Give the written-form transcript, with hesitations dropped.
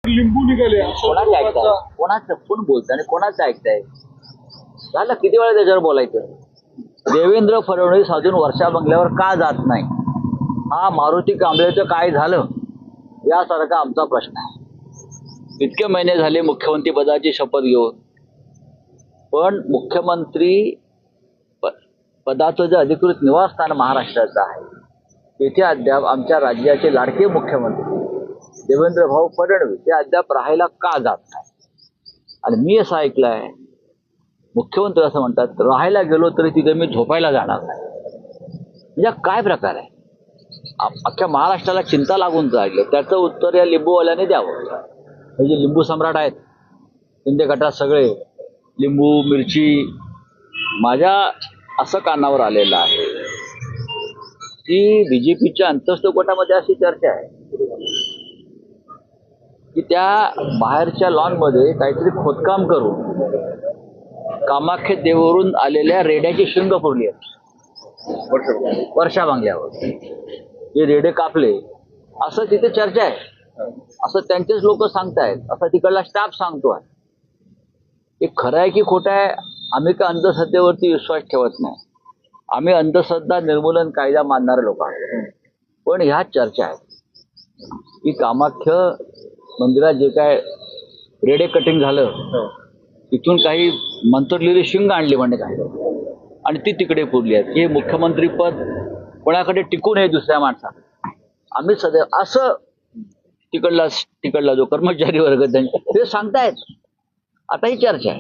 लिंबू निघाले कोणाचं ऐकताय? कोणाचं कोण बोलतंय आणि कोणाचं ऐकताय? झालं किती वेळा त्याच्यावर बोलायचं? देवेंद्र फडणवीस अजून वर्षा बंगल्यावर का जात नाही, हा मारुती कांबळेचं काय झालं यासारखा आमचा प्रश्न आहे. इतके महिने झाले मुख्यमंत्री पदाची शपथ घेऊन, पण मुख्यमंत्री पदाचं जे अधिकृत निवासस्थान महाराष्ट्राचं आहे, तिथे अद्याप आमच्या राज्याचे लाडके मुख्यमंत्री देवेंद्र भाऊ फडणवीस हे अद्याप राहायला का जात नाही. आणि मी असं ऐकलंय, मुख्यमंत्री असं म्हणतात राहायला गेलो तरी तिथे मी झोपायला जाणार नाही. म्हणजे काय प्रकार आहे? अख्ख्या महाराष्ट्राला चिंता लागून राहिलं, त्याचं उत्तर या लिंबूवाल्याने द्यावं. म्हणजे लिंबू सम्राट आहेत शिंदे गटात सगळे, लिंबू मिरची. माझ्या असं कानावर आलेलं आहे की बीजेपीच्या अंतस्थ गटामध्ये अशी चर्चा आहे की त्या बाहेरच्या लॉनमध्ये काहीतरी खोदकाम करून कामाख्या देववरून आलेल्या रेड्याची शिंग फोडली आहेत वर्षा बंगल्यावर. हे रेडे कापले असं तिथे चर्चा आहे, असं त्यांचेच लोक सांगतायत, असं तिकडला स्टाफ सांगतोय. हे खरं आहे की खोटं आहे? आम्ही का अंधश्रद्धेवरती विश्वास ठेवत नाही, आम्ही अंधश्रद्धा निर्मूलन कायदा मानणारे लोक आहोत. पण ह्या चर्चा आहेत की कामाख्य मंदिरात जे काय रेडे कटिंग झालं, तिथून काही मंत्रलेली शिंग आणली म्हणजे काय, आणि ती तिकडे पुरली आहेत. हे मुख्यमंत्री पद कोणाकडे टिकू नये दुसऱ्या माणसाला, आम्ही सदैव असं तिकडला जो कर्मचारी वर्ग त्यांचे ते सांगतायत. आता ही चर्चा आहे.